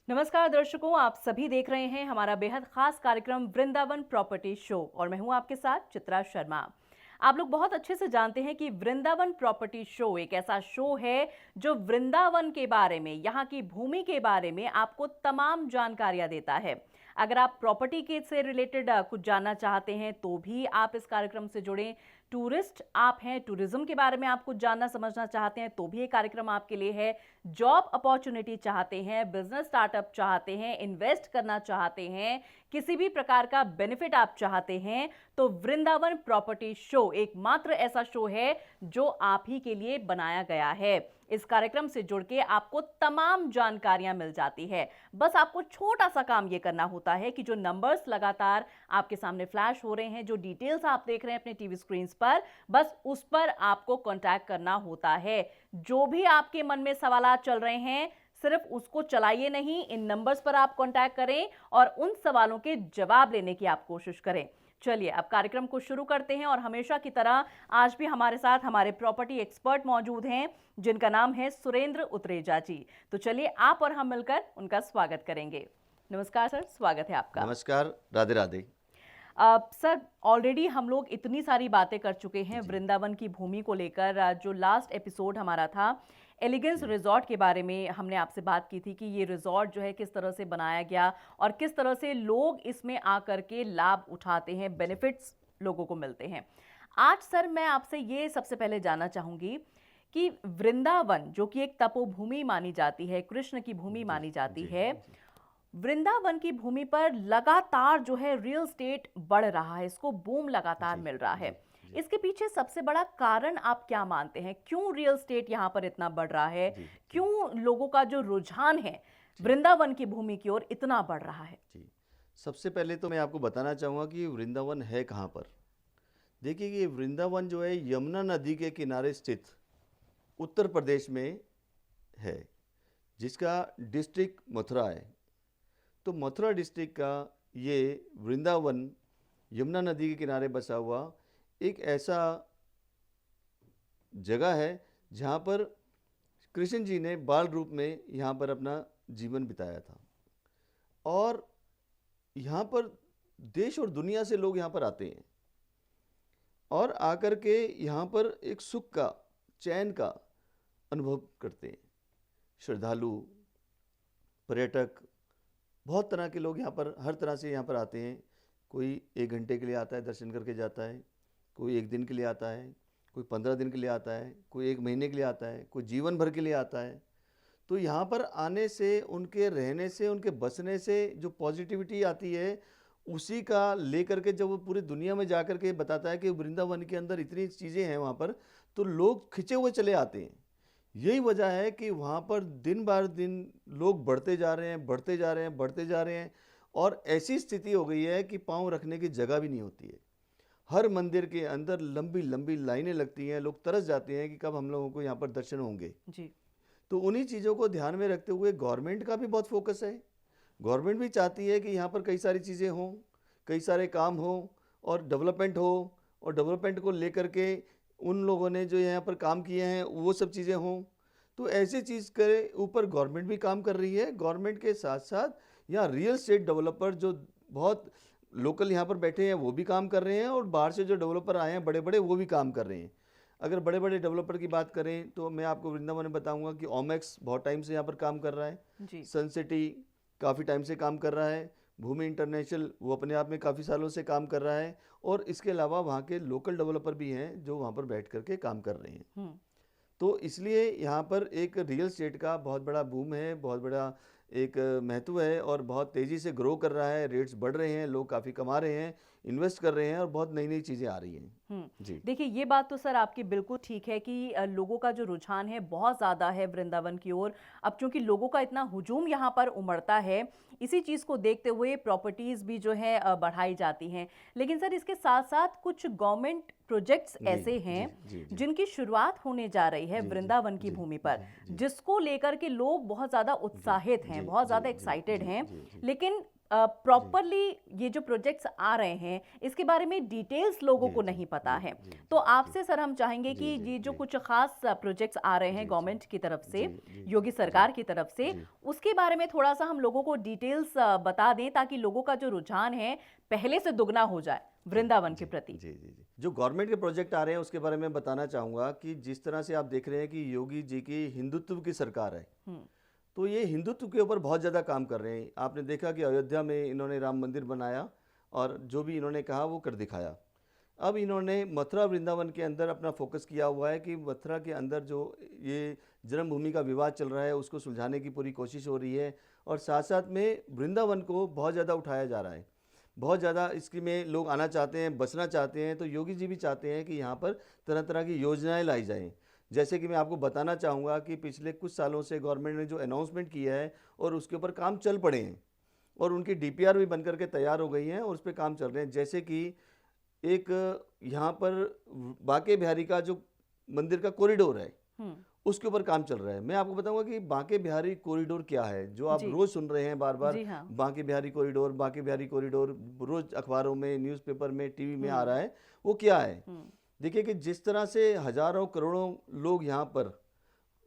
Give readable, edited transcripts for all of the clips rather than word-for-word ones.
नमस्कार दर्शकों, आप सभी देख रहे हैं हमारा बेहद खास कार्यक्रम वृंदावन प्रॉपर्टी शो और मैं हूं आपके साथ चित्रा शर्मा। आप लोग बहुत अच्छे से जानते हैं कि वृंदावन प्रॉपर्टी शो एक ऐसा शो है जो वृंदावन के बारे में, यहाँ की भूमि के बारे में आपको तमाम जानकारियां देता है। अगर आप प्रॉपर्टी के से रिलेटेड कुछ जानना चाहते हैं तो भी आप इस कार्यक्रम से जुड़ें। टूरिस्ट आप हैं, टूरिज्म के बारे में आप कुछ जानना समझना चाहते हैं तो भी ये कार्यक्रम आपके लिए है। जॉब अपॉर्चुनिटी चाहते हैं, बिजनेस स्टार्टअप चाहते हैं, इन्वेस्ट करना चाहते हैं, किसी भी प्रकार का बेनिफिट आप चाहते हैं तो वृंदावन प्रॉपर्टी शो एकमात्र ऐसा शो है जो आप ही के लिए बनाया गया है। इस कार्यक्रम से जुड़ के आपको तमाम जानकारियां मिल जाती है। बस आपको छोटा सा काम ये करना होता है कि जो नंबर्स लगातार आपके सामने फ्लैश हो रहे हैं, जो डिटेल्स आप देख रहे हैं अपने टीवी स्क्रीन्स पर, बस उस पर आपको कांटेक्ट करना होता है। जो भी आपके मन में सवालात चल रहे हैं सिर्फ उसको चलाइए नहीं, इन नंबर्स पर आप कांटेक्ट करें और उन सवालों के जवाब लेने की आप कोशिश करें। चलिए अब कार्यक्रम को शुरू करते हैं और हमेशा की तरह आज भी हमारे साथ हमारे प्रॉपर्टी एक्सपर्ट मौजूद हैं जिनका नाम है सुरेंद्र उत्रेजा जी। तो चलिए आप और हम मिलकर उनका स्वागत करेंगे। नमस्कार सर, स्वागत है आपका। नमस्कार, राधे राधे। सर ऑलरेडी हम लोग इतनी सारी बातें कर चुके हैं वृंदावन की भूमि को लेकर। जो लास्ट एपिसोड हमारा था एलिगेंस रिजॉर्ट के बारे में, हमने आपसे बात की थी कि ये रिजॉर्ट जो है किस तरह से बनाया गया और किस तरह से लोग इसमें आकर के लाभ उठाते हैं, बेनिफिट्स लोगों को मिलते हैं। आज सर मैं आपसे ये सबसे पहले जानना चाहूंगी कि वृंदावन जो कि एक तपोभूमि मानी जाती है, कृष्ण की भूमि मानी जाती है, वृंदावन की भूमि पर लगातार जो है रियल एस्टेट बढ़ रहा है, इसको बूम लगातार मिल रहा है। इसके पीछे सबसे बड़ा कारण आप क्या मानते हैं? क्यों रियल एस्टेट यहाँ पर इतना बढ़ रहा है? क्यों लोगों का जो रुझान है वृंदावन की भूमि की ओर इतना बढ़ रहा है? जी, सबसे पहले तो मैं आपको बताना चाहूँगा कि वृंदावन है कहाँ पर। देखिए कि वृंदावन जो है यमुना नदी के किनारे स्थित उत्तर प्रदेश में है, जिसका डिस्ट्रिक्ट मथुरा है। तो मथुरा डिस्ट्रिक्ट का ये वृंदावन यमुना नदी के किनारे बसा हुआ एक ऐसा जगह है जहाँ पर कृष्ण जी ने बाल रूप में यहाँ पर अपना जीवन बिताया था और यहाँ पर देश और दुनिया से लोग यहाँ पर आते हैं और आकर के यहाँ पर एक सुख का, चैन का अनुभव करते हैं। श्रद्धालु, पर्यटक, बहुत तरह के लोग यहाँ पर हर तरह से यहाँ पर आते हैं। कोई 1 घंटे के लिए आता है, दर्शन करके जाता है, कोई 1 दिन के लिए आता है, कोई 15 दिन के लिए आता है, कोई 1 महीने के लिए आता है, कोई जीवन भर के लिए आता है। तो यहाँ पर आने से, उनके रहने से, उनके बसने से जो पॉजिटिविटी आती है उसी का लेकर के जब वो पूरी दुनिया में जा कर के बताता है कि वृंदावन के अंदर इतनी चीज़ें हैं वहाँ पर, तो लोग खिंचे हुए चले आते हैं। यही वजह है कि वहाँ पर दिन बार दिन लोग बढ़ते जा रहे हैं, बढ़ते जा रहे हैं, बढ़ते जा रहे हैं और ऐसी स्थिति हो गई है कि पाँव रखने की जगह भी नहीं होती है। हर मंदिर के अंदर लंबी लंबी लाइनें लगती हैं, लोग तरस जाते हैं कि कब हम लोगों को यहाँ पर दर्शन होंगे जी। तो उन्हीं चीज़ों को ध्यान में रखते हुए गवर्नमेंट का भी बहुत फोकस है। गवर्नमेंट भी चाहती है कि यहाँ पर कई सारी चीज़ें हों, कई सारे काम हों और डेवलपमेंट हो, और डेवलपमेंट को लेकर के उन लोगों ने जो यहाँ पर काम किए हैं वो सब चीज़ें हों। तो ऐसी चीज़ के ऊपर गवर्नमेंट भी काम कर रही है। गवर्नमेंट के साथ साथ यहाँ रियल एस्टेट डेवलपर जो बहुत लोकल यहाँ पर बैठे हैं वो भी काम कर रहे हैं और बाहर से जो डेवलपर आए हैं बड़े बड़े वो भी काम कर रहे हैं। अगर बड़े बड़े डेवलपर की बात करें तो मैं आपको वृंदावन में बताऊंगा कि ओमेक्स बहुत टाइम से यहाँ पर काम कर रहा है जी। सन सिटी काफ़ी टाइम से काम कर रहा है, भूमि इंटरनेशनल वो अपने आप में काफ़ी सालों से काम कर रहा है और इसके अलावा वहाँ के लोकल डेवलपर भी हैं जो वहाँ पर बैठ करके काम कर रहे हैं। तो इसलिए यहाँ पर एक रियल एस्टेट का बहुत बड़ा बूम है, बहुत बड़ा एक महत्व है और बहुत तेज़ी से ग्रो कर रहा है। रेट्स बढ़ रहे हैं, लोग काफ़ी कमा रहे हैं, इन्वेस्ट कर रहे हैं और बहुत नई नई चीज़ें आ रही हैं जी। देखिए ये बात तो सर आपकी बिल्कुल ठीक है कि लोगों का जो रुझान है बहुत ज़्यादा है वृंदावन की ओर। अब चूंकि लोगों का इतना हुजूम यहाँ पर उमड़ता है, इसी चीज़ को देखते हुए प्रॉपर्टीज़ भी जो है बढ़ाई जाती हैं। लेकिन सर इसके साथ साथ कुछ गवर्नमेंट प्रोजेक्ट्स ऐसे हैं जिनकी शुरुआत होने जा रही है वृंदावन की भूमि पर, जिसको लेकर के लोग बहुत ज़्यादा उत्साहित हैं, बहुत ज़्यादा एक्साइटेड हैं। लेकिन प्रॉपरली ये जो प्रोजेक्ट्स आ रहे हैं इसके बारे में डिटेल्स लोगों जी को जी नहीं पता जी है। जी तो जी जी आपसे सर हम चाहेंगे कि जी जी ये जो जी कुछ खास प्रोजेक्ट्स आ रहे हैं जी जी गवर्नमेंट की तरफ से, जी जी योगी जी सरकार की तरफ से, जी उसके बारे में थोड़ा सा हम लोगों को डिटेल्स बता दें ताकि लोगों का जो रुझान है पहले से दुगना हो जाए जी वृंदावन के जी प्रति। जी जी जी जो गवर्नमेंट के प्रोजेक्ट आ रहे हैं उसके बारे में बताना चाहूँगा कि जिस तरह से आप देख रहे हैं कि योगी जी की हिंदुत्व की सरकार है, हम्म। तो ये हिंदुत्व के ऊपर बहुत ज़्यादा काम कर रहे हैं। आपने देखा कि अयोध्या में इन्होंने राम मंदिर बनाया और जो भी इन्होंने कहा वो कर दिखाया। अब इन्होंने मथुरा वृंदावन के अंदर अपना फोकस किया हुआ है कि मथुरा के अंदर जो ये जन्मभूमि का विवाद चल रहा है उसको सुलझाने की पूरी कोशिश हो रही है, और साथ साथ में वृंदावन को बहुत ज़्यादा उठाया जा रहा है। बहुत ज़्यादा इसकी में लोग आना चाहते हैं, बसना चाहते हैं, तो योगी जी भी चाहते हैं कि यहाँ पर तरह तरह की योजनाएं लाई जाएं। जैसे कि मैं आपको बताना चाहूँगा कि पिछले कुछ सालों से गवर्नमेंट ने जो अनाउंसमेंट किया है और उसके ऊपर काम चल पड़े हैं, और उनकी डीपीआर भी बन करके तैयार हो गई हैं और उस पर काम चल रहे हैं। जैसे कि एक यहाँ पर बांके बिहारी का जो मंदिर का कॉरिडोर है हम्म। उसके ऊपर काम चल रहा है। मैं आपको बताऊंगा कि बांके बिहारी कॉरिडोर क्या है, जो आप जी। रोज सुन रहे हैं बार बार। जी हाँ। बांके बिहारी कॉरिडोर, बांके बिहारी कॉरिडोर रोज अखबारों में, न्यूज़पेपर में, टीवी में आ हम्म। रहा है। वो क्या है? हम्म। देखिए कि जिस तरह से हजारों करोड़ों लोग यहाँ पर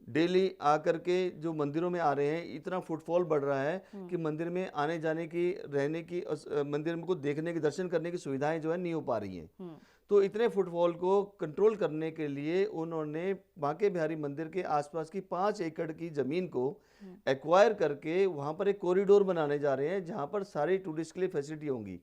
डेली आकर के जो मंदिरों में आ रहे हैं, इतना फुटफॉल बढ़ रहा है कि मंदिर में आने जाने की, रहने की, मंदिर में को देखने की, दर्शन करने की सुविधाएं जो है नहीं हो पा रही हैं। हम्म। तो इतने फुटफॉल को कंट्रोल करने के लिए उन्होंने बांके बिहारी मंदिर के आसपास की 5 एकड़ की ज़मीन को एक्वायर करके वहाँ पर एक कॉरिडोर बनाने जा रहे हैं, जहाँ पर सारी टूरिस्ट के लिए फैसिलिटी होंगी।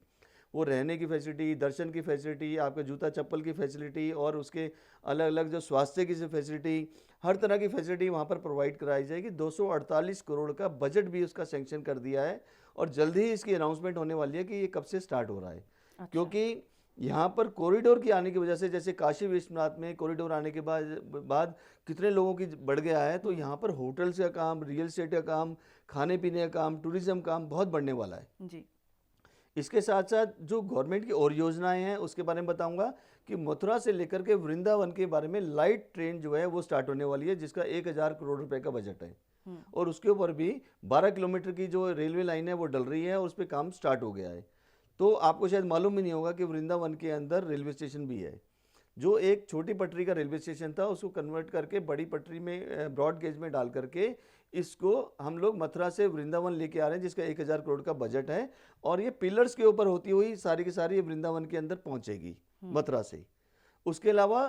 वो रहने की फैसिलिटी, दर्शन की फैसिलिटी, आपके जूता चप्पल की फैसिलिटी, और उसके अलग अलग जो स्वास्थ्य की फैसिलिटी, हर तरह की फैसिलिटी वहाँ पर प्रोवाइड कराई जाएगी। 248 करोड़ का बजट भी उसका सैंक्शन कर दिया है, और जल्द ही इसकी अनाउंसमेंट होने वाली है कि ये कब से स्टार्ट हो रहा है। अच्छा। क्योंकि यहाँ पर कॉरिडोर की आने की वजह से, जैसे काशी विश्वनाथ में कॉरिडोर आने के बाद कितने लोगों की बढ़ गया है, तो यहाँ पर होटल्स का काम, रियल एस्टेट का काम, खाने पीने का काम, टूरिज्म काम बहुत बढ़ने वाला है जी। इसके साथ साथ जो गवर्नमेंट की और योजनाएं हैं उसके बारे में बताऊंगा कि मथुरा से लेकर के वृंदावन के बारे में लाइट ट्रेन जो है वो स्टार्ट होने वाली है, जिसका 1000 करोड़ रुपए का बजट है। और उसके ऊपर भी 12 किलोमीटर की जो रेलवे लाइन है वो डल रही है और उस पर काम स्टार्ट हो गया है। तो आपको शायद मालूम भी नहीं होगा कि वृंदावन के अंदर रेलवे स्टेशन भी है। जो एक छोटी पटरी का रेलवे स्टेशन था उसको कन्वर्ट करके बड़ी पटरी में, ब्रॉड गेज में डाल करके इसको हम लोग मथुरा से वृंदावन लेके आ रहे हैं, जिसका 1000 करोड़ का बजट है। और ये पिलर्स के ऊपर होती हुई सारी की सारी ये वृंदावन के अंदर पहुंचेगी मथुरा से। उसके अलावा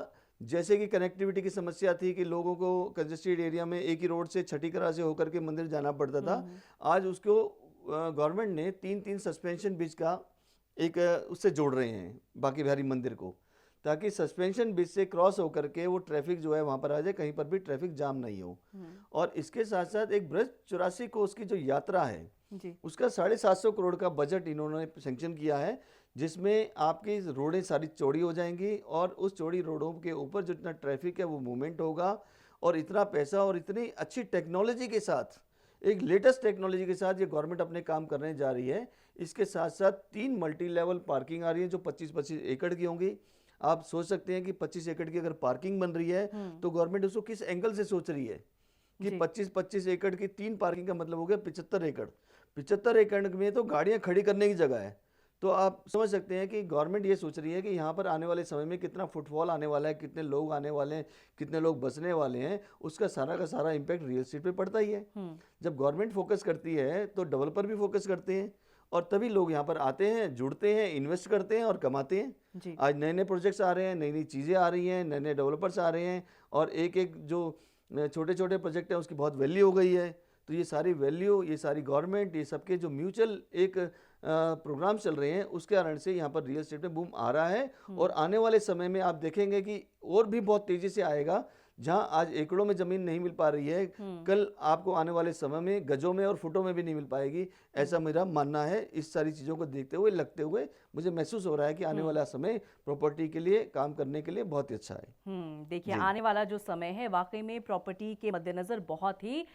जैसे कि कनेक्टिविटी की समस्या थी कि लोगों को कंजेस्टेड एरिया में एक ही रोड से छठी करा से होकर के मंदिर जाना पड़ता था, आज उसको गवर्नमेंट ने 3-3 सस्पेंशन ब्रिज का एक उससे जोड़ रहे हैं बांके बिहारी मंदिर को, ताकि सस्पेंशन ब्रिज से क्रॉस होकर के वो ट्रैफिक जो है वहाँ पर आ जाए, कहीं पर भी ट्रैफिक जाम नहीं हो। और इसके साथ साथ एक ब्रज 84 कोस की जो यात्रा है जी। उसका 750 करोड़ का बजट इन्होंने सैंक्शन किया है, जिसमें आपकी रोडें सारी चौड़ी हो जाएंगी और उस चौड़ी रोडों के ऊपर जो इतना ट्रैफिक है वो मूवमेंट होगा। और इतना पैसा और इतनी अच्छी टेक्नोलॉजी के साथ, एक लेटेस्ट टेक्नोलॉजी के साथ ये गवर्नमेंट अपने काम करने जा रही है। इसके साथ साथ 3 मल्टी लेवल पार्किंग आ रही है जो 25-25 एकड़ की होंगी। आप सोच सकते हैं कि 25 एकड़ की अगर पार्किंग बन रही है तो गवर्नमेंट उसको किस एंगल से सोच रही है कि 25-25 एकड़ की 3 पार्किंग का मतलब हो गया 75 एकड़। 75 एकड़ में तो गाड़ियां खड़ी करने की जगह है। तो आप समझ सकते हैं कि गवर्नमेंट ये सोच रही है कि यहाँ पर आने वाले समय में कितना फुटफॉल आने वाला है, कितने लोग आने वाले हैं, कितने लोग बसने वाले हैं, उसका सारा का सारा इम्पैक्ट रियल एस्टेट पे पड़ता ही है। जब गवर्नमेंट फोकस करती है तो डेवलपर भी फोकस करते हैं, और तभी लोग यहाँ पर आते हैं, जुड़ते हैं, इन्वेस्ट करते हैं और कमाते हैं। आज नए नए प्रोजेक्ट्स आ रहे हैं, नई नई चीज़ें आ रही हैं, नए नए डेवलपर्स आ रहे हैं, और एक एक जो छोटे छोटे प्रोजेक्ट हैं उसकी बहुत वैल्यू हो गई है। तो ये सारी वैल्यू, ये सारी गवर्नमेंट, ये सबके जो म्यूचुअल एक प्रोग्राम चल रहे हैं उसके कारण से यहाँ पर रियल एस्टेट में बूम आ रहा है। और आने वाले समय में आप देखेंगे कि और भी बहुत तेज़ी से आएगा। जहां आज एकड़ों में जमीन नहीं मिल पा रही है, कल आपको आने वाले समय में गजों में और फुटों में भी नहीं मिल पाएगी, ऐसा मेरा मानना है। इस सारी चीज़ों को देखते हुए, लगते हुए मुझे महसूस हो रहा है कि आने वाला समय प्रॉपर्टी के लिए, काम करने के लिए बहुत ही अच्छा है। देखिए, आने वाला जो समय है वाकई में प्रॉपर्टी के मद्देनजर बहुत ही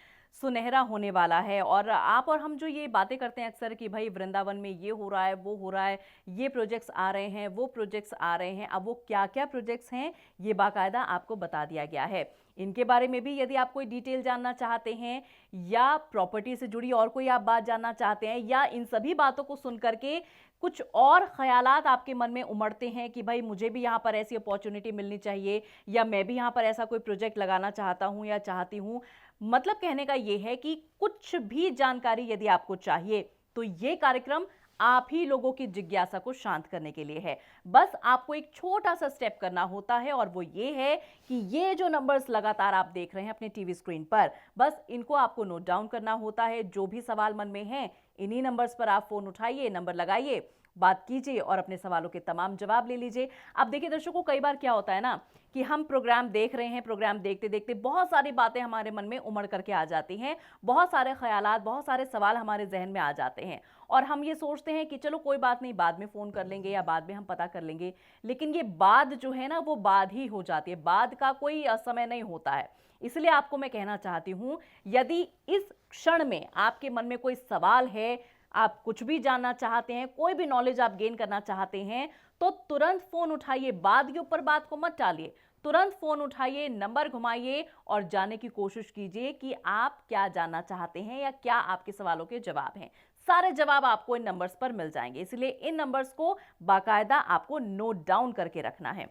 सुनहरा होने वाला है। और आप और हम जो ये बातें करते हैं अक्सर कि भाई वृंदावन में ये हो रहा है, वो हो रहा है, ये प्रोजेक्ट्स आ रहे हैं, वो प्रोजेक्ट्स आ रहे हैं, अब वो क्या क्या प्रोजेक्ट्स हैं ये बाकायदा आपको बता दिया गया है। इनके बारे में भी यदि आप कोई डिटेल जानना चाहते हैं या प्रॉपर्टी से जुड़ी और कोई आप बात जानना चाहते हैं या इन सभी बातों को सुन करके कुछ और ख्यालात आपके मन में उमड़ते हैं कि भाई मुझे भी यहाँ पर ऐसी अपॉर्चुनिटी मिलनी चाहिए या मैं भी यहाँ पर ऐसा कोई प्रोजेक्ट लगाना चाहता हूँ या चाहती हूँ, मतलब कहने का ये है कि कुछ भी जानकारी यदि आपको चाहिए तो ये कार्यक्रम आप ही लोगों की जिज्ञासा को शांत करने के लिए है। बस आपको एक छोटा सा स्टेप करना होता है और वो ये है कि ये जो नंबर्स लगातार आप देख रहे हैं अपने टीवी स्क्रीन पर, बस इनको आपको नोट डाउन करना होता है। जो भी सवाल मन में है इन्हीं नंबर्स पर आप फोन उठाइए, नंबर लगाइए, बात कीजिए और अपने सवालों के तमाम जवाब ले लीजिए। अब देखिए दर्शकों, कई बार क्या होता है ना कि हम प्रोग्राम देख रहे हैं, प्रोग्राम देखते देखते बहुत सारी बातें हमारे मन में उमड़ करके आ जाती हैं, बहुत सारे ख्यालात, बहुत सारे सवाल हमारे जहन में आ जाते हैं और हम ये सोचते हैं कि चलो कोई बात नहीं, बाद में फ़ोन कर लेंगे या बाद में हम पता कर लेंगे। लेकिन ये बाद जो है ना वो बाद ही हो जाती है, बाद का कोई समय नहीं होता है। इसलिए आपको मैं कहना चाहती हूँ, यदि इस क्षण में आपके मन में कोई सवाल है, आप कुछ भी जानना चाहते हैं, कोई भी नॉलेज आप गेन करना चाहते हैं, तो तुरंत फोन उठाइए, बाद के ऊपर बात को मत टालिए, तुरंत फोन उठाइए, नंबर घुमाइए और जानने की कोशिश कीजिए कि आप क्या जानना चाहते हैं या क्या आपके सवालों के जवाब हैं। सारे जवाब आपको इन नंबर्स पर मिल जाएंगे, इसलिए इन नंबर्स को बाकायदा आपको नोट डाउन करके रखना है।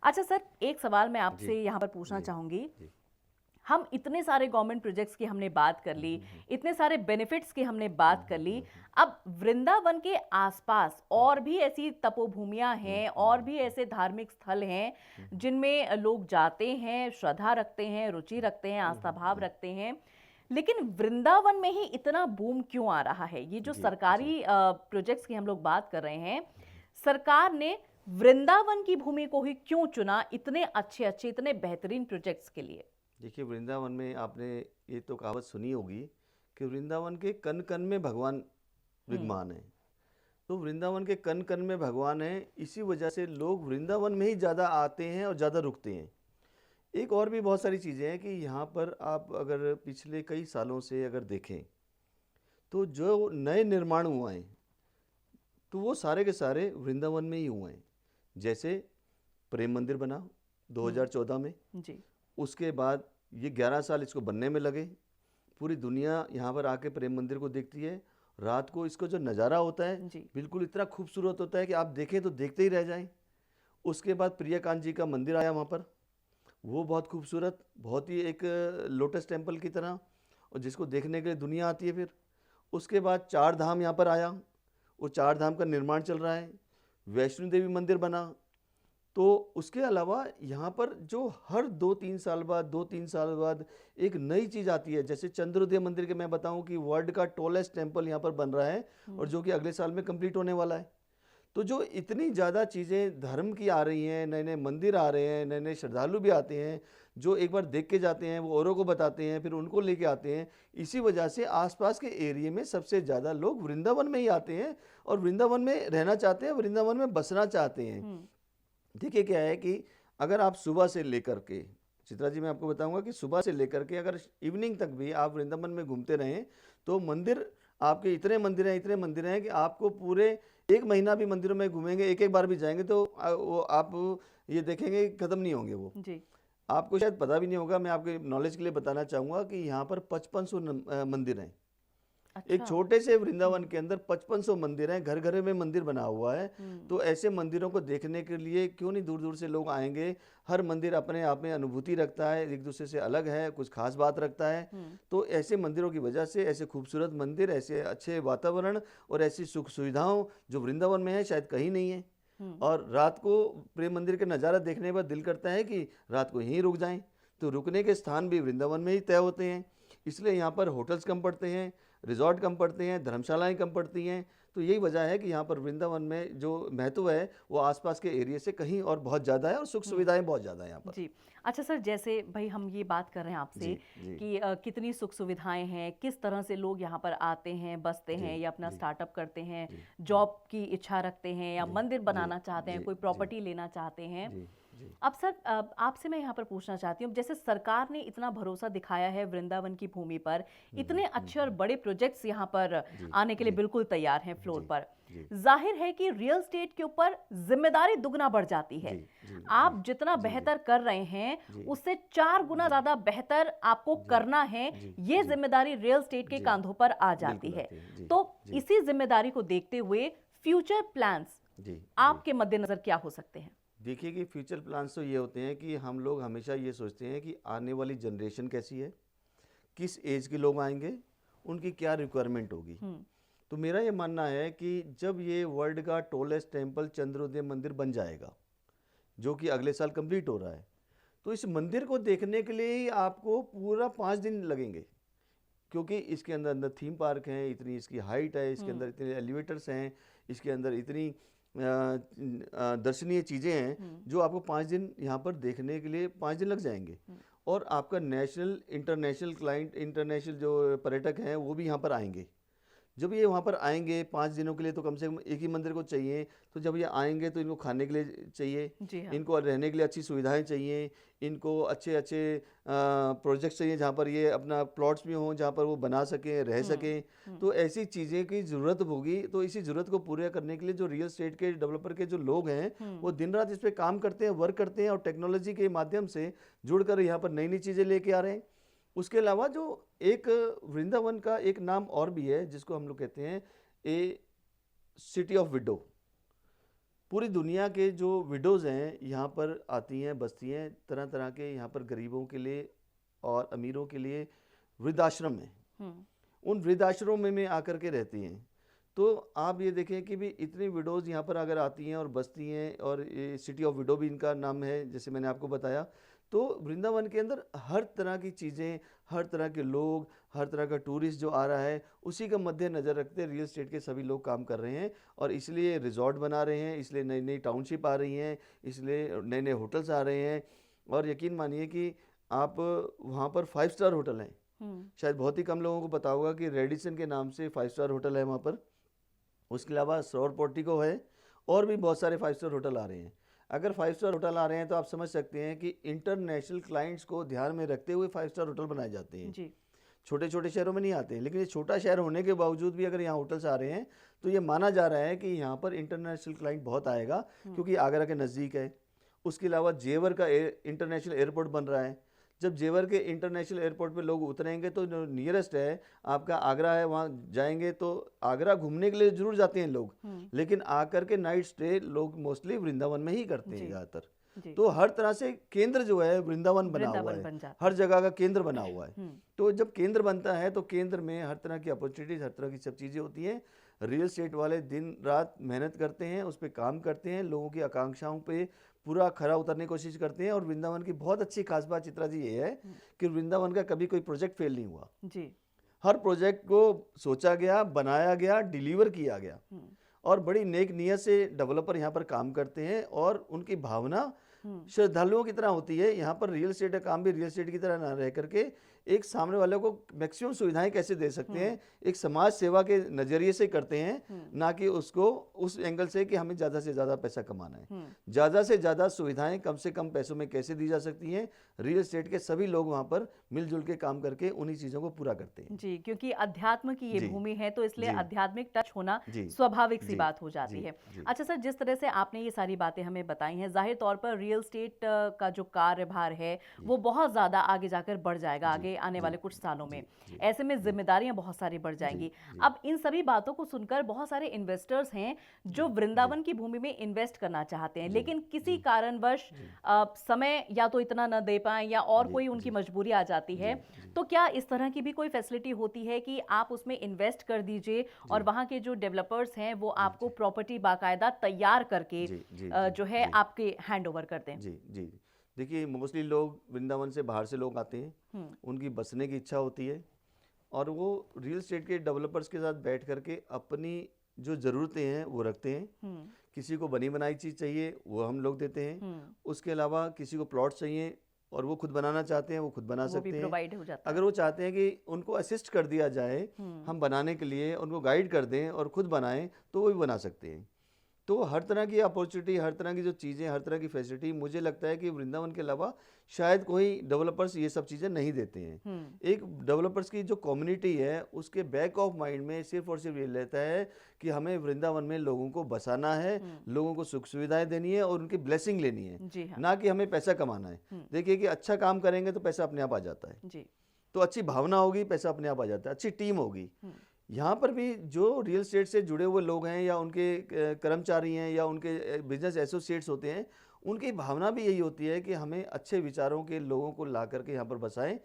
अच्छा सर, एक सवाल मैं जी आपसे यहाँ पर पूछना जी चाहूंगी। जी। हम इतने सारे गवर्नमेंट प्रोजेक्ट्स की हमने बात कर ली, इतने सारे बेनिफिट्स की हमने बात कर ली। अब वृंदावन के आसपास और भी ऐसी तपोभूमियां हैं और भी ऐसे धार्मिक स्थल हैं जिनमें लोग जाते हैं, श्रद्धा रखते हैं, रुचि रखते हैं, आस्था भाव रखते हैं, लेकिन वृंदावन में ही इतना बूम क्यों आ रहा है? ये जो जी जी। सरकारी प्रोजेक्ट्स की हम लोग बात कर रहे हैं, सरकार ने वृंदावन की भूमि को ही क्यों चुना इतने अच्छे अच्छे, इतने बेहतरीन प्रोजेक्ट्स के लिए? देखिए, वृंदावन में आपने ये तो कहावत सुनी होगी कि वृंदावन के कन कन में भगवान हम्म। विद्यमान है। तो वृंदावन के कन कन में भगवान है, इसी वजह से लोग वृंदावन में ही ज़्यादा आते हैं और ज़्यादा रुकते हैं। एक और भी बहुत सारी चीज़ें हैं कि यहाँ पर आप अगर पिछले कई सालों से अगर देखें तो जो नए निर्माण हुए हैं तो वो सारे के सारे वृंदावन में ही हुए हैं। जैसे प्रेम मंदिर बना 2014 में, जी उसके बाद ये 11 साल इसको बनने में लगे। पूरी दुनिया यहाँ पर आके प्रेम मंदिर को देखती है। रात को इसको जो नज़ारा होता है जी। बिल्कुल इतना खूबसूरत होता है कि आप देखें तो देखते ही रह जाएं। उसके बाद प्रियकांत जी का मंदिर आया वहाँ पर, वो बहुत खूबसूरत, बहुत ही एक लोटस टेम्पल की तरह, और जिसको देखने के लिए दुनिया आती है। फिर उसके बाद चार धाम यहाँ पर आया, वो चार धाम का निर्माण चल रहा है। वैष्णो देवी मंदिर बना। तो उसके अलावा यहाँ पर जो हर 2-3 साल बाद 2-3 साल बाद एक नई चीज़ आती है। जैसे चंद्रोदय मंदिर के मैं बताऊं कि वर्ल्ड का टॉलेस्ट टेम्पल यहाँ पर बन रहा है और जो कि अगले साल में कंप्लीट होने वाला है। तो जो इतनी ज़्यादा चीज़ें धर्म की आ रही हैं, नए नए मंदिर आ रहे हैं, नए नए श्रद्धालु भी आते हैं जो एक बार देख के जाते हैं, वो औरों को बताते हैं, फिर उनको लेके आते हैं। इसी वजह से आसपास के एरिया में सबसे ज़्यादा लोग वृंदावन में ही आते हैं और वृंदावन में रहना चाहते हैं, वृंदावन में बसना चाहते हैं। देखिए क्या है कि अगर आप सुबह से लेकर के, चित्रा जी मैं आपको बताऊंगा कि सुबह से लेकर के अगर इवनिंग तक भी आप वृंदावन में घूमते रहें तो मंदिर, आपके इतने मंदिर हैं कि आपको पूरे 1 महीना भी मंदिरों में घूमेंगे, एक एक बार भी जाएंगे तो वो आप ये देखेंगे ख़त्म नहीं होंगे वो जी। आपको शायद पता भी नहीं होगा। मैं आपके नॉलेज के लिए बताना चाहूँगा कि यहाँ पर 5500 मंदिर हैं। एक अच्छा। छोटे से वृंदावन के अंदर 5500 मंदिर हैं, घर घर में मंदिर बना हुआ है। तो ऐसे मंदिरों को देखने के लिए क्यों नहीं दूर दूर से लोग आएंगे। हर मंदिर अपने आप में अनुभूति रखता है, एक दूसरे से अलग है, कुछ खास बात रखता है। तो ऐसे मंदिरों की वजह से, ऐसे खूबसूरत मंदिर, ऐसे अच्छे वातावरण और ऐसी सुख सुविधाओं जो वृंदावन में है शायद कहीं नहीं है। और रात को प्रेम मंदिर का नज़ारा देखने पर दिल करता है कि रात को यहीं रुक जाएं। तो रुकने के स्थान भी वृंदावन में ही तय होते हैं, इसलिए यहाँ पर होटल्स कम पड़ते हैं, रिजॉर्ट कम पड़ते हैं, धर्मशालाएं कम पड़ती हैं। तो यही वजह है कि यहाँ पर वृंदावन में जो महत्व है वो आसपास के एरिया से कहीं और बहुत ज़्यादा है और सुख सुविधाएं बहुत ज़्यादा है यहाँ पर। जी। अच्छा सर, जैसे भाई हम ये बात कर रहे हैं आपसे जी जी कि कितनी सुख सुविधाएं हैं, किस तरह से लोग यहाँ पर आते हैं, बसते हैं जी या अपना जी स्टार्टअप करते हैं, जी जॉब की इच्छा रखते हैं या जी मंदिर जी बनाना चाहते हैं, जी कोई जी प्रॉपर्टी लेना चाहते हैं। जी जी। अब सर आपसे मैं यहाँ पर पूछना चाहती हूँ, जैसे सरकार ने इतना भरोसा दिखाया है वृंदावन की भूमि पर, इतने अच्छे और बड़े प्रोजेक्ट्स यहाँ पर जी, आने के लिए जी, बिल्कुल तैयार हैं फ्लोर जी, पर। जी, जाहिर है कि रियल एस्टेट के ऊपर जिम्मेदारी दुगना बढ़ जाती है। जी, जी, जी, आप जितना जी, जी, बेहतर कर रहे हैं, जी, उससे 4 गुना जी, ज्यादा बेहतर आपको जी, करना है। जी, ये जी, जिम्मेदारी रियल एस्टेट के जी, कांधों पर आ जाती बिल्कुल है। आते हैं। जी, तो जी, इसी जिम्मेदारी को देखते हुए फ्यूचर प्लान्स जी, जी। आपके मद्देनजर क्या हो सकते हैं? देखिए कि फ्यूचर प्लान्स तो ये होते हैं कि हम लोग हमेशा ये सोचते हैं कि आने वाली जनरेशन कैसी है, किस एज के लोग आएंगे, उनकी क्या रिक्वायरमेंट होगी। हम्म। तो मेरा ये मानना है कि जब ये वर्ल्ड का टॉलेस्ट टेम्पल चंद्रोदय मंदिर बन जाएगा, जो कि अगले साल कंप्लीट हो रहा है, तो इस मंदिर को देखने के लिए ही आपको पूरा 5 दिन लगेंगे, क्योंकि इसके अंदर अंदर थीम पार्क हैं, इतनी इसकी हाइट है, इसके अंदर इतने एलिवेटर्स हैं, इसके अंदर इतनी दर्शनीय चीज़ें हैं जो आपको 5 दिन यहाँ पर देखने के लिए 5 दिन लग जाएंगे। और आपका नेशनल इंटरनेशनल क्लाइंट इंटरनेशनल जो पर्यटक हैं वो भी यहाँ पर आएंगे। जब ये वहाँ पर आएंगे 5 दिनों के लिए, तो कम से कम एक ही मंदिर को चाहिए। तो जब ये आएंगे तो इनको खाने के लिए चाहिए, जी हाँ। इनको रहने के लिए अच्छी सुविधाएं चाहिए, इनको अच्छे अच्छे प्रोजेक्ट्स चाहिए जहाँ पर ये अपना प्लॉट्स भी हों, जहाँ पर वो बना सकें, रह सकें। तो ऐसी चीज़ें की ज़रूरत होगी। तो इसी ज़रूरत को पूरा करने के लिए जो रियल एस्टेट के डेवलपर के जो लोग हैं वो दिन रात इस पर काम करते हैं, वर्क करते हैं और टेक्नोलॉजी के माध्यम से जुड़कर यहाँ पर नई नई चीज़ें लेके आ रहे हैं। उसके अलावा जो एक वृंदावन का एक नाम और भी है जिसको हम लोग कहते हैं ए सिटी ऑफ विडो। पूरी दुनिया के जो विडोज़ हैं यहाँ पर आती हैं, बसती हैं, तरह तरह के यहाँ पर गरीबों के लिए और अमीरों के लिए वृद्धाश्रम हैं। उन वृद्धाश्रमों में आकर के रहती हैं। तो आप ये देखें कि भी इतनी विडोज़ यहाँ पर अगर आती हैं और बसती हैं, और ये सिटी ऑफ विडो भी इनका नाम है जैसे मैंने आपको बताया। तो वृंदावन के अंदर हर तरह की चीज़ें, हर तरह के लोग, हर तरह का टूरिस्ट जो आ रहा है, उसी का मद्देनज़र रखते रियल एस्टेट के सभी लोग काम कर रहे हैं। और इसलिए रिजॉर्ट बना रहे हैं, इसलिए नई नई टाउनशिप आ रही हैं, इसलिए नए नए होटल्स आ रहे हैं। और यकीन मानिए कि आप वहाँ पर 5 स्टार होटल हैं। शायद बहुत ही कम लोगों को पता होगा कि रेडिसन के नाम से 5 स्टार होटल है वहाँ पर। उसके अलावा सौर पोर्टिको है, और भी बहुत सारे 5 स्टार होटल आ रहे हैं। अगर 5 स्टार होटल आ रहे हैं तो आप समझ सकते हैं कि इंटरनेशनल क्लाइंट्स को ध्यान में रखते हुए 5 स्टार होटल बनाए जाते हैं। जी। छोटे छोटे शहरों में नहीं आते हैं, लेकिन ये छोटा शहर होने के बावजूद भी अगर यहाँ होटल्स आ रहे हैं तो ये माना जा रहा है कि यहाँ पर इंटरनेशनल क्लाइंट बहुत आएगा, क्योंकि आगरा के नज़दीक है। उसके अलावा जेवर का इंटरनेशनल एयरपोर्ट बन रहा है। जब जेवर के इंटरनेशनल एयरपोर्ट पे लोग उतरेंगे तो जो नियरेस्ट है आपका आगरा है, वहाँ जाएंगे तो आगरा घूमने के लिए जरूर जाते हैं लोग, लेकिन आकर के नाइट स्टे लोग मोस्टली वृंदावन में ही करते हैं ज़्यादातर। तो हर तरह से केंद्र जो है वृंदावन बना हुआ है, हर जगह का केंद्र बना हुआ है। तो जब केंद्र बनता है तो केंद्र में हर तरह की अपॉर्चुनिटीज, हर तरह की सब चीज़ें होती हैं। रियल एस्टेट वाले दिन रात मेहनत करते हैं, उस पर काम करते हैं, लोगों की आकांक्षाओं पे पूरा खरा उतरने की कोशिश करते हैं। और वृंदावन की बहुत अच्छी खास बात चित्रा जी ये है कि वृंदावन का कभी कोई प्रोजेक्ट फेल नहीं हुआ जी। हर प्रोजेक्ट को सोचा गया, बनाया गया, डिलीवर किया गया। और बड़ी नेक नियत से डेवलपर यहाँ पर काम करते हैं, और उनकी भावना श्रद्धालुओं की तरह होती है। यहाँ पर रियल एस्टेट का काम भी रियल एस्टेट की तरह ना रह करके एक सामने वाले को मैक्सिमम सुविधाएं कैसे दे सकते हैं, एक समाज सेवा के नज़रिए से करते हैं, ना कि उसको उस एंगल से कि हमें ज़्यादा से ज़्यादा पैसा कमाना है। ज़्यादा से ज़्यादा सुविधाएं कम से कम पैसों में कैसे दी जा सकती हैं, रियल एस्टेट के सभी लोग वहाँ पर मिलजुल के काम करके उन्हीं चीज़ों को पूरा करते हैं। जी, क्योंकि अध्यात्म की ये भूमि है तो इसलिए जी। आध्यात्मिक टच होना जी। स्वाभाविक सी जी। बात हो जाती जी। है। जी। अच्छा सर, जिस तरह से आपने ये सारी बातें हमें बताई हैं, जाहिर तौर पर रियल एस्टेट का जो कार्यभार है वो बहुत ज़्यादा आगे जाकर बढ़ जाएगा आगे आने वाले कुछ सालों में। ऐसे में जिम्मेदारियां बहुत सारी बढ़ जाएंगी। अब इन सभी बातों को सुनकर बहुत सारे इन्वेस्टर्स हैं जो वृंदावन की भूमि में इन्वेस्ट करना चाहते हैं, लेकिन किसी कारणवश समय या तो इतना न दे पाए या और कोई उनकी मजबूरी आ जाती है। तो क्या इस तरह की भी कोई फैसिलिटी होती है कि आप उसमें इन्वेस्ट कर दीजिए और वहाँ के जो डेवलपर्स हैं वो आपको प्रॉपर्टी बाकायदा तैयार करके जो है आपके हैंड ओवर कर दें? जी जी। देखिए, मोस्टली लोग वृंदावन से बाहर से लोग आते हैं, उनकी बसने की इच्छा होती है, और वो रियल एस्टेट के डेवलपर्स के साथ बैठ करके अपनी जो ज़रूरतें हैं वो रखते हैं। किसी को बनी बनाई चीज़ चाहिए वो हम लोग देते हैं। उसके अलावा किसी को प्लॉट चाहिए और वो खुद बनाना चाहते हैं वो खुद बना सकते हैं। प्रोवाइड हो जाता है। अगर वो चाहते हैं कि उनको असिस्ट कर दिया जाए हम बनाने के लिए, उनको गाइड कर दें और खुद बनाएं, तो वो भी बना सकते हैं। तो हर तरह की अपॉर्चुनिटी, हर तरह की जो चीज़ें, हर तरह की फैसिलिटी मुझे लगता है कि वृंदावन के अलावा शायद कोई डेवलपर्स ये सब चीज़ें नहीं देते हैं। एक डेवलपर्स की जो कम्युनिटी है उसके बैक ऑफ माइंड में सिर्फ और सिर्फ ये रहता है कि हमें वृंदावन में लोगों को बसाना है, लोगों को सुख सुविधाएं देनी है और उनकी ब्लेसिंग लेनी है, जी हाँ। ना कि हमें पैसा कमाना है। देखिए कि अच्छा काम करेंगे तो पैसा अपने आप आ जाता है, जी। तो अच्छी भावना होगी, पैसा अपने आप आ जाता है, अच्छी टीम होगी। यहाँ पर भी जो रियल एस्टेट से जुड़े हुए लोग हैं या उनके कर्मचारी हैं या उनके बिजनेस एसोसिएट्स होते हैं, उनकी भावना भी यही होती है कि हमें अच्छे विचारों के लोगों को ला करके यहाँ पर बसाएं।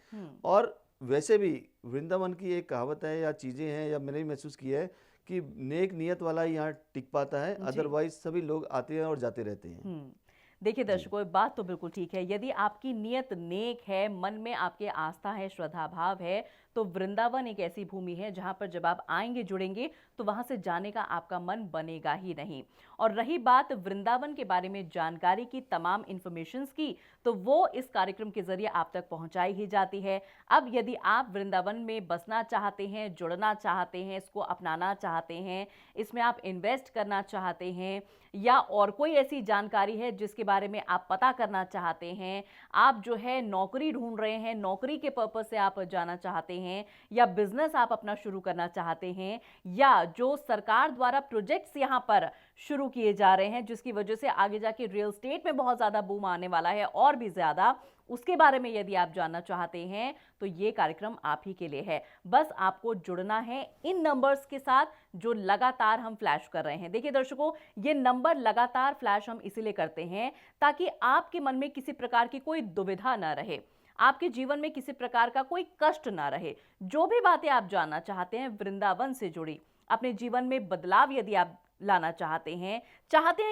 और वैसे भी वृंदावन की एक कहावत है या चीज़ें हैं या मैंने भी महसूस किया है कि नेक नियत वाला ही यहाँ टिक पाता है, अदरवाइज सभी लोग आते हैं और जाते रहते हैं। देखिए दर्शकों, ये बात तो बिल्कुल ठीक है। यदि आपकी नियत नेक है, मन में आपके आस्था है, श्रद्धा भाव है, तो वृंदावन एक ऐसी भूमि है जहां पर जब आप आएंगे, जुड़ेंगे, तो वहां से जाने का आपका मन बनेगा ही नहीं। और रही बात वृंदावन के बारे में जानकारी की, तमाम इंफॉर्मेशंस की, तो वो इस कार्यक्रम के जरिए आप तक पहुंचाई ही जाती है। अब यदि आप वृंदावन में बसना चाहते हैं, जुड़ना चाहते हैं, इसको अपनाना चाहते हैं, इसमें आप इन्वेस्ट करना चाहते हैं, या और कोई ऐसी जानकारी है जिसके बारे में आप पता करना चाहते हैं, आप जो है नौकरी ढूंढ रहे हैं, नौकरी के पर्पस से आप जाना चाहते हैं, या बिजनेस आप अपना शुरू करना चाहते हैं, या जो सरकार द्वारा प्रोजेक्ट्स यहां पर शुरू किए जा रहे हैं जिसकी वजह से आगे जाके रियल एस्टेट में बहुत ज्यादा बूम आने वाला है और भी ज्यादा, उसके बारे में यदि आप जानना चाहते हैं तो ये कार्यक्रम आप ही के लिए है। बस आपको जुड़ना है इन नंबर्स के साथ जो लगातार हम फ्लैश कर रहे हैं। देखिए दर्शकों, ये नंबर लगातार फ्लैश हम इसीलिए करते हैं ताकि आपके मन में किसी प्रकार की कोई दुविधा ना रहे, आपके जीवन में किसी प्रकार का कोई कष्ट ना रहे। जो भी बातें आप जानना चाहते हैं वृंदावन से जुड़ी, अपने जीवन में बदलाव यदि आप लाना चाहते हैं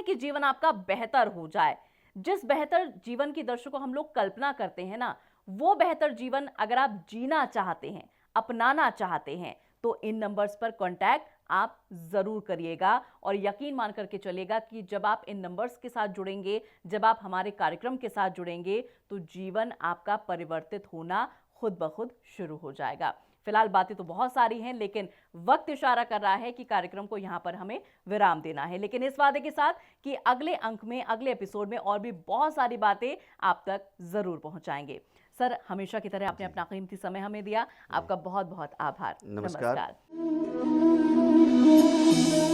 कि जीवन आपका बेहतर हो जाए, जिस बेहतर जीवन की दर्शकों हम लोग कल्पना करते हैं ना, वो बेहतर जीवन अगर आप जीना चाहते हैं, अपनाना चाहते हैं, तो इन नंबर्स पर कांटेक्ट आप जरूर करिएगा। और यकीन मान करके चलेगा कि जब आप इन नंबर्स के साथ जुड़ेंगे, जब आप हमारे कार्यक्रम के साथ जुड़ेंगे, तो जीवन आपका परिवर्तित होना खुद ब खुद शुरू हो जाएगा। फिलहाल बातें तो बहुत सारी हैं, लेकिन वक्त इशारा कर रहा है कि कार्यक्रम को यहां पर हमें विराम देना है, लेकिन इस वादे के साथ कि अगले अंक में, अगले एपिसोड में और भी बहुत सारी बातें आप तक जरूर पहुंचाएंगे। सर, हमेशा की तरह आपने अपना कीमती समय हमें दिया, आपका बहुत बहुत आभार। नमस्कार। नमस्कार।